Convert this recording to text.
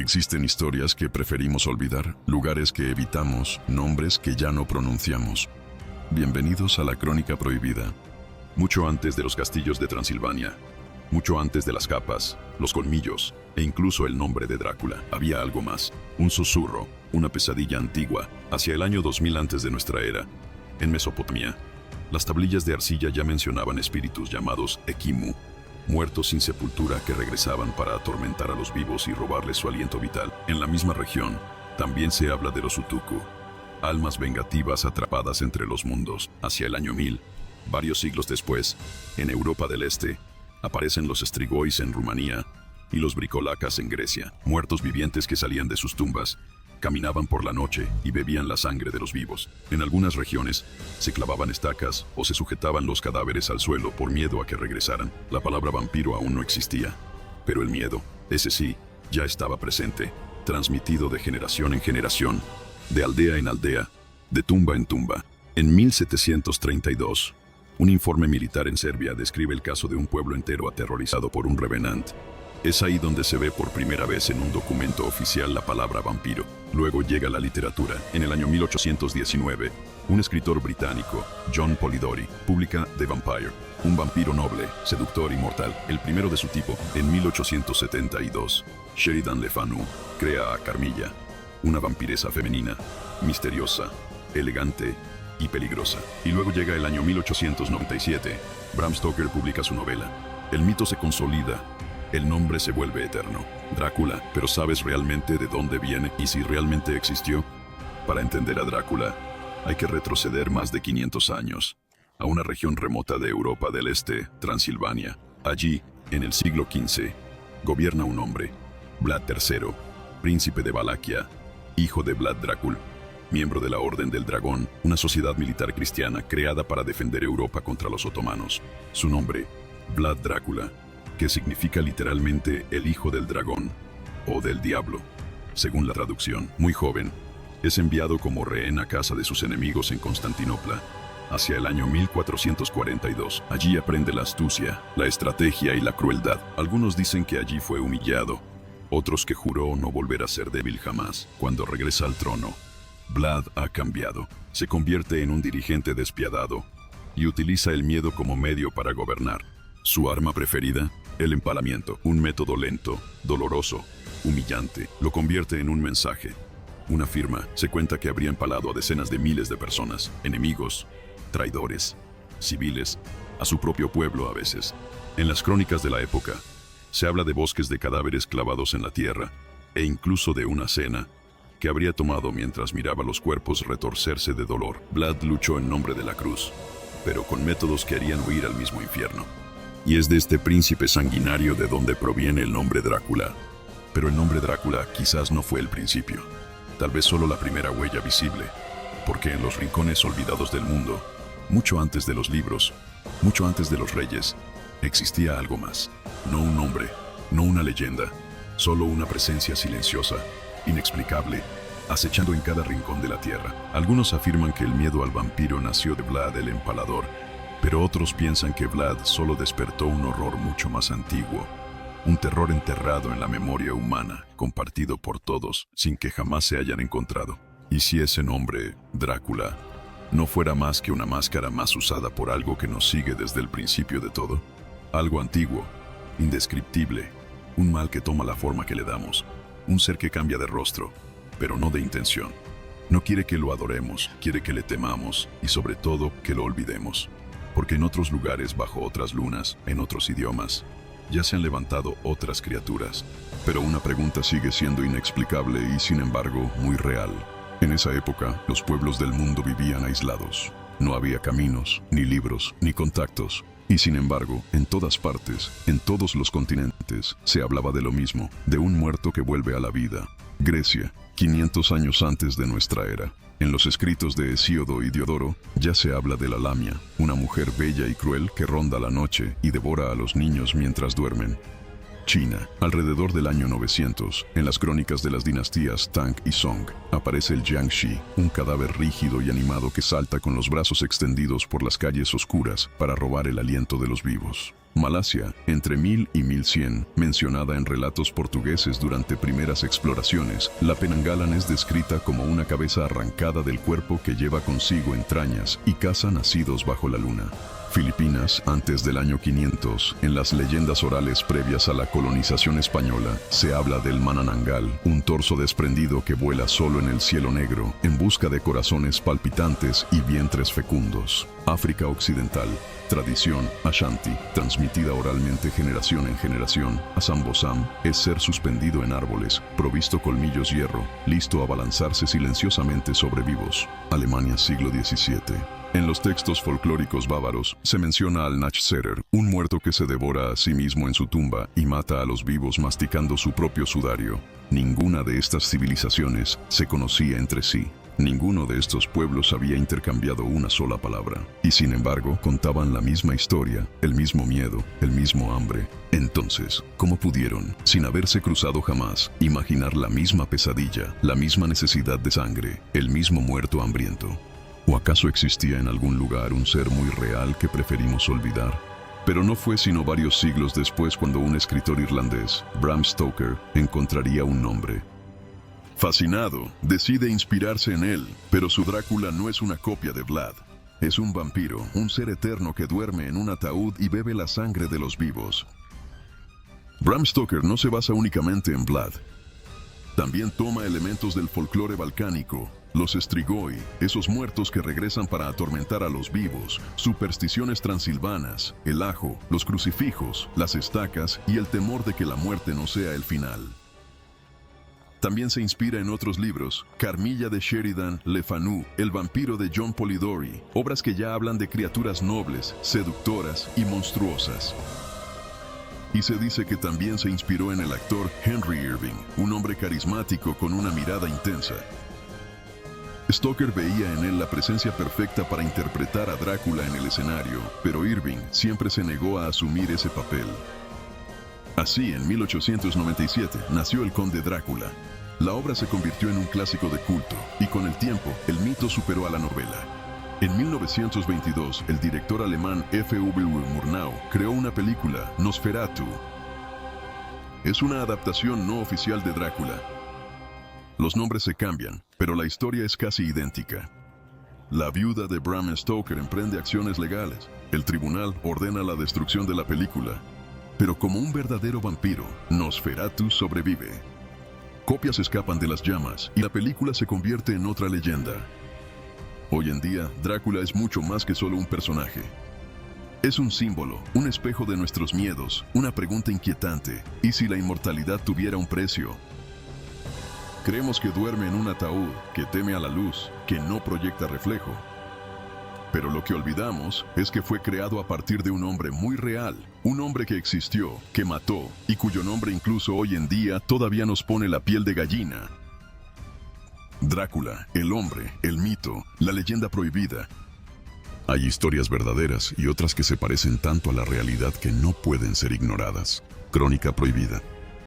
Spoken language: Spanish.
existen historias que preferimos olvidar, lugares que evitamos, nombres que ya no pronunciamos. Bienvenidos a la Crónica Prohibida. Mucho antes de los castillos de Transilvania, mucho antes de las capas, los colmillos e incluso el nombre de Drácula, había algo más, un susurro, una pesadilla antigua, hacia el año 2000 antes de nuestra era. En Mesopotamia, las tablillas de arcilla ya mencionaban espíritus llamados Ekimu, muertos sin sepultura que regresaban para atormentar a los vivos y robarles su aliento vital. En la misma región, también se habla de los Utuku, almas vengativas atrapadas entre los mundos. Hacia el año 1000, varios siglos después, en Europa del Este, aparecen los Strigoi en Rumanía y los Bricolacas en Grecia, muertos vivientes que salían de sus tumbas, caminaban por la noche y bebían la sangre de los vivos. En algunas regiones se clavaban estacas o se sujetaban los cadáveres al suelo por miedo a que regresaran. La palabra vampiro aún no existía, pero el miedo, ese sí, ya estaba presente, transmitido de generación en generación, de aldea en aldea, de tumba en tumba. En 1732, un informe militar en Serbia describe el caso de un pueblo entero aterrorizado por un revenant. Es ahí donde se ve por primera vez en un documento oficial la palabra vampiro. Luego llega la literatura. En el año 1819, un escritor británico, John Polidori, publica The Vampire, un vampiro noble, seductor y mortal, el primero de su tipo. En 1872, Sheridan Le Fanu crea a Carmilla, una vampiresa femenina, misteriosa, elegante y peligrosa. Y luego llega el año 1897, Bram Stoker publica su novela. El mito se consolida. El nombre se vuelve eterno, Drácula, pero ¿sabes realmente de dónde viene y si realmente existió? Para entender a Drácula, hay que retroceder más de 500 años, a una región remota de Europa del Este, Transilvania. Allí, en el siglo XV, gobierna un hombre, Vlad III, príncipe de Valaquia, hijo de Vlad Drácul, miembro de la Orden del Dragón, una sociedad militar cristiana creada para defender Europa contra los otomanos. Su nombre, Vlad Drácula, que significa literalmente el hijo del dragón, o del diablo, según la traducción. Muy joven, es enviado como rehén a casa de sus enemigos en Constantinopla, hacia el año 1442. Allí aprende la astucia, la estrategia y la crueldad. Algunos dicen que allí fue humillado, otros que juró no volver a ser débil jamás. Cuando regresa al trono, Vlad ha cambiado, se convierte en un dirigente despiadado y utiliza el miedo como medio para gobernar. Su arma preferida, el empalamiento, un método lento, doloroso, humillante, lo convierte en un mensaje, una firma. Se cuenta que habría empalado a decenas de miles de personas, enemigos, traidores, civiles, a su propio pueblo a veces. En las crónicas de la época, se habla de bosques de cadáveres clavados en la tierra, e incluso de una cena que habría tomado mientras miraba los cuerpos retorcerse de dolor. Vlad luchó en nombre de la cruz, pero con métodos que harían huir al mismo infierno. Y es de este príncipe sanguinario de donde proviene el nombre Drácula. Pero el nombre Drácula quizás no fue el principio, tal vez solo la primera huella visible, porque en los rincones olvidados del mundo, mucho antes de los libros, mucho antes de los reyes, existía algo más. No un nombre, no una leyenda, solo una presencia silenciosa, inexplicable, acechando en cada rincón de la tierra. Algunos afirman que el miedo al vampiro nació de Vlad el Empalador, pero otros piensan que Vlad solo despertó un horror mucho más antiguo, un terror enterrado en la memoria humana, compartido por todos, sin que jamás se hayan encontrado. ¿Y si ese nombre, Drácula, no fuera más que una máscara más usada por algo que nos sigue desde el principio de todo? Algo antiguo, indescriptible, un mal que toma la forma que le damos, un ser que cambia de rostro, pero no de intención. No quiere que lo adoremos, quiere que le temamos y sobre todo que lo olvidemos. Porque en otros lugares, bajo otras lunas, en otros idiomas, ya se han levantado otras criaturas. Pero una pregunta sigue siendo inexplicable y, sin embargo, muy real. En esa época, los pueblos del mundo vivían aislados. No había caminos, ni libros, ni contactos. Y sin embargo, en todas partes, en todos los continentes, se hablaba de lo mismo, de un muerto que vuelve a la vida. Grecia, 500 años antes de nuestra era. En los escritos de Hesíodo y Diodoro ya se habla de la Lamia, una mujer bella y cruel que ronda la noche y devora a los niños mientras duermen. China. Alrededor del año 900, en las crónicas de las dinastías Tang y Song, aparece el Jiangshi, un cadáver rígido y animado que salta con los brazos extendidos por las calles oscuras para robar el aliento de los vivos. Malasia, entre 1000 y 1100, mencionada en relatos portugueses durante primeras exploraciones, la Penanggalan es descrita como una cabeza arrancada del cuerpo que lleva consigo entrañas y caza nacidos bajo la luna. Filipinas, antes del año 500, en las leyendas orales previas a la colonización española, se habla del Manananggal, un torso desprendido que vuela solo en el cielo negro, en busca de corazones palpitantes y vientres fecundos. África Occidental. Tradición Ashanti, transmitida oralmente generación en generación. Asambosam es ser suspendido en árboles, provisto colmillos hierro, listo a balanzarse silenciosamente sobre vivos. Alemania, siglo XVII. En los textos folclóricos bávaros se menciona al Nachserer, un muerto que se devora a sí mismo en su tumba y mata a los vivos masticando su propio sudario. Ninguna de estas civilizaciones se conocía entre sí. Ninguno de estos pueblos había intercambiado una sola palabra, y sin embargo contaban la misma historia, el mismo miedo, el mismo hambre. Entonces, ¿cómo pudieron, sin haberse cruzado jamás, imaginar la misma pesadilla, la misma necesidad de sangre, el mismo muerto hambriento? ¿O acaso existía en algún lugar un ser muy real que preferimos olvidar? Pero no fue sino varios siglos después cuando un escritor irlandés, Bram Stoker, encontraría un nombre. Fascinado, decide inspirarse en él, pero su Drácula no es una copia de Vlad. Es un vampiro, un ser eterno que duerme en un ataúd y bebe la sangre de los vivos. Bram Stoker no se basa únicamente en Vlad. También toma elementos del folclore balcánico, los Strigoi, esos muertos que regresan para atormentar a los vivos, supersticiones transilvanas, el ajo, los crucifijos, las estacas y el temor de que la muerte no sea el final. También se inspira en otros libros, Carmilla de Sheridan Le Fanu, El vampiro de John Polidori, obras que ya hablan de criaturas nobles, seductoras y monstruosas. Y se dice que también se inspiró en el actor Henry Irving, un hombre carismático con una mirada intensa. Stoker veía en él la presencia perfecta para interpretar a Drácula en el escenario, pero Irving siempre se negó a asumir ese papel. Así, en 1897, nació El Conde Drácula. La obra se convirtió en un clásico de culto, y con el tiempo, el mito superó a la novela. En 1922, el director alemán F.W. Murnau creó una película, Nosferatu. Es una adaptación no oficial de Drácula. Los nombres se cambian, pero la historia es casi idéntica. La viuda de Bram Stoker emprende acciones legales. El tribunal ordena la destrucción de la película. Pero como un verdadero vampiro, Nosferatu sobrevive. Copias escapan de las llamas y la película se convierte en otra leyenda. Hoy en día, Drácula es mucho más que solo un personaje. Es un símbolo, un espejo de nuestros miedos, una pregunta inquietante. ¿Y si la inmortalidad tuviera un precio? Creemos que duerme en un ataúd, que teme a la luz, que no proyecta reflejo. Pero lo que olvidamos es que fue creado a partir de un hombre muy real, un hombre que existió, que mató, y cuyo nombre incluso hoy en día todavía nos pone la piel de gallina. Drácula, el hombre, el mito, la leyenda prohibida. Hay historias verdaderas y otras que se parecen tanto a la realidad que no pueden ser ignoradas. Crónica prohibida.